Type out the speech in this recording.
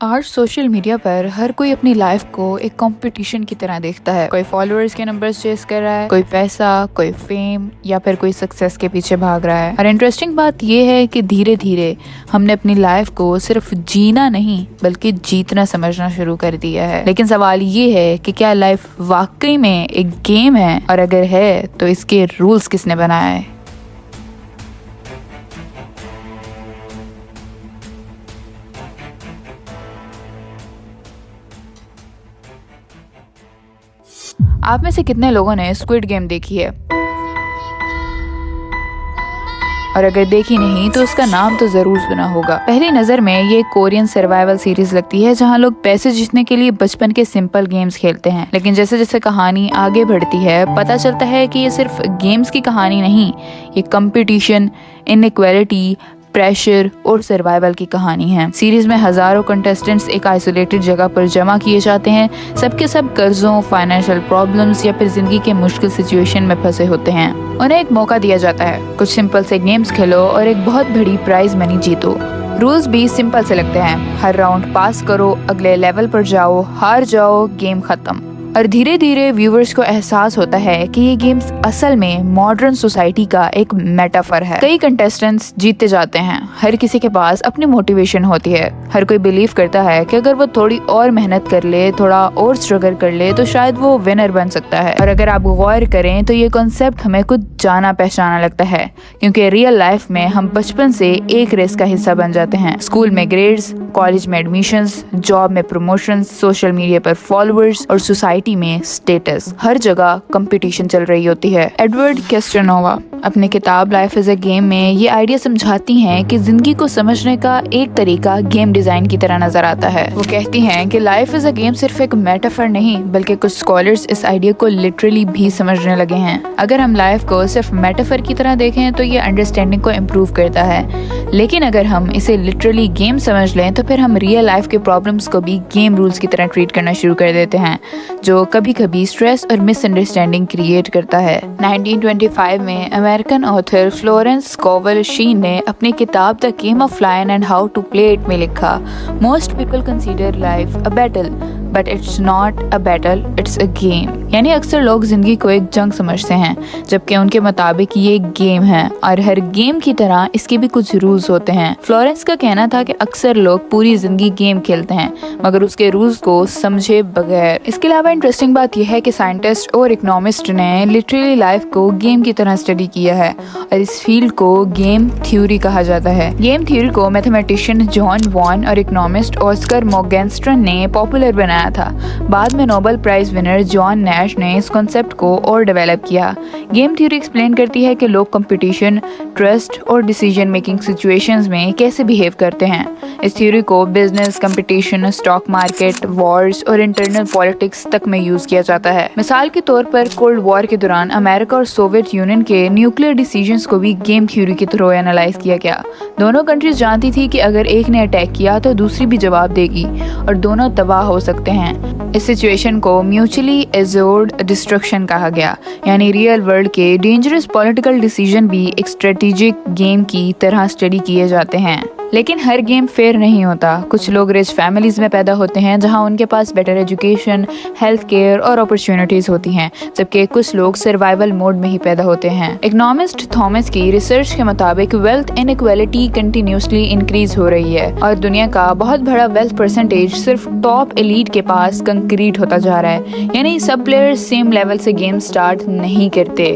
आज social media पर हर कोई अपनी लाइफ को एक कंपटीशन की तरह देखता है। कोई फॉलोअर्स के नंबर्स चेस कर रहा है, कोई पैसा, कोई फेम या फिर कोई सक्सेस के पीछे भाग रहा है। और इंटरेस्टिंग बात यह है कि धीरे धीरे हमने अपनी लाइफ को सिर्फ जीना नहीं बल्कि जीतना समझना शुरू कर दिया है। लेकिन सवाल ये है कि क्या लाइफ वाकई में एक गेम है, और अगर है तो इसके रूल्स किसने बनाया है। आप में से कितने लोगों ने स्क्विड गेम देखी है, और अगर देखी नहीं तो उसका नाम तो जरूर सुना होगा। पहली नजर में ये एक कोरियन सर्वाइवल सीरीज लगती है जहाँ लोग पैसे जीतने के लिए बचपन के सिंपल गेम्स खेलते हैं। लेकिन जैसे जैसे कहानी आगे बढ़ती है पता चलता है कि ये सिर्फ गेम्स की कहानी नहीं, ये कंपटीशन, इनइक्वालिटी, प्रेशर और सर्वाइवल की कहानी है। सीरीज में हजारों कंटेस्टेंट्स एक आइसोलेटेड जगह पर जमा किए जाते हैं। सबके सब कर्जों, फाइनेंशियल प्रॉब्लम्स या फिर जिंदगी के मुश्किल सिचुएशन में फंसे होते हैं। उन्हें एक मौका दिया जाता है, कुछ सिंपल से गेम्स खेलो और एक बहुत बड़ी प्राइज मनी जीतो। रूल्स भी सिंपल से लगते हैं, हर राउंड पास करो, अगले लेवल पर जाओ, हार जाओ, गेम खत्म। और धीरे धीरे व्यूवर्स को एहसास होता है कि ये गेम्स असल में मॉडर्न सोसाइटी का एक मेटाफर है। कई कंटेस्टेंट्स जीतते जाते हैं, हर किसी के पास अपनी मोटिवेशन होती है। हर कोई बिलीव करता है कि अगर वो थोड़ी और मेहनत कर ले, थोड़ा और स्ट्रगल कर ले तो शायद वो विनर बन सकता है। और अगर आप गौर करें तो ये कॉन्सेप्ट हमें कुछ जाना पहचाना लगता है, क्योंकि रियल लाइफ में हम बचपन से एक रेस का हिस्सा बन जाते हैं। स्कूल में ग्रेड्स, कॉलेज में एडमिशंस, जॉब में प्रमोशंस, सोशल मीडिया पर फॉलोअर्स और सोसाइटी में स्टेटस, हर जगह कंपटीशन चल रही होती है। एडवर्ड कैस्ट्रोनोवा अपनी किताब लाइफ इज अ गेम में ये आइडिया समझाती हैं कि जिंदगी को समझने का एक तरीका गेम डिजाइन की तरह नजर आता है। वो कहती हैं कि लाइफ इज अ गेम सिर्फ एक मेटाफर नहीं बल्कि कुछ स्कॉलर्स इस आइडिया को लिटरली भी समझने लगे हैं। अगर हम लाइफ को सिर्फ मेटाफर की तरह देखें तो ये अंडरस्टैंडिंग को इम्प्रूव करता है, लेकिन अगर हम इसे लिटरली गेम समझ लें तो फिर हम रियल लाइफ के प्रॉब्लम्स को भी गेम रूल्स की तरह ट्रीट करना शुरू कर देते हैं, जो कभी कभी स्ट्रेस और मिसअंडरस्टैंडिंग क्रिएट करता है। 1925 में American author Florence Scovel Shinn ने अपनी किताब the game of life and how to play it में लिखा, most people consider life a battle but it's not a battle, it's a game. यानी अक्सर लोग जिंदगी को एक जंग समझते हैं, जबकि उनके मुताबिक ये एक गेम है और हर गेम की तरह इसके भी कुछ रूल्स होते हैं। फ्लोरेंस का कहना था कि अक्सर लोग पूरी जिंदगी गेम खेलते हैं मगर उसके रूल्स को समझे बगैर। इसके अलावा इंटरेस्टिंग बात यह है कि साइंटिस्ट और इकोनॉमिस्ट ने लिटरली लाइफ को गेम की तरह स्टडी किया है और इस फील्ड को गेम थ्योरी कहा जाता है। गेम थ्योरी को मैथमेटिशियन जॉन वॉन और इकोनॉमिस्ट ऑस्कर मोर्गेनस्टर्न ने पॉपुलर बनाया था। बाद में Nobel prize winner John Nash ने इस कॉन्सेप्ट को और डेवलप किया। गेम थ्योरी एक्सप्लेन करती है कि लोग कंपटीशन, ट्रस्ट और डिसीजन मेकिंग सिचुएशंस में कैसे बिहेव करते हैं। इस थ्योरी को business, competition, stock market, Wars और इंटरनल पॉलिटिक्स तक में यूज किया जाता है। मिसाल के तौर पर कोल्ड वॉर के दौरान अमेरिका और सोवियत यूनियन के न्यूक्लियर डिसीजंस को भी गेम थ्योरी के थ्रू एनालाइज किया गया। दोनों कंट्रीज जानती थी कि अगर एक ने अटैक किया तो दूसरी भी जवाब देगी और दोनों तबाह हो सकते हैं। इस सिचुएशन को म्यूचुअली एश्योर्ड डिस्ट्रक्शन कहा गया, यानी रियल वर्ल्ड के डेंजरस पॉलिटिकल डिसीजन भी एक स्ट्रेटेजिक गेम की तरह स्टडी किए जाते हैं। लेकिन हर गेम फेयर नहीं होता। कुछ लोग रिच फैमिलीज में पैदा होते हैं जहां उनके पास बेटर एजुकेशन, हेल्थ केयर और अपॉर्चुनिटीज होती हैं, जबकि कुछ लोग सर्वाइवल मोड में ही पैदा होते हैं। इकोनॉमिस्ट थॉमस की रिसर्च के मुताबिक वेल्थ इनइक्वालिटी कंटिन्यूसली इंक्रीज हो रही है और दुनिया का बहुत बड़ा वेल्थ परसेंटेज सिर्फ टॉप एलीट के पास कंक्रीट होता जा रहा है, यानी सब प्लेयर्स सेम लेवल से गेम स्टार्ट नहीं करते।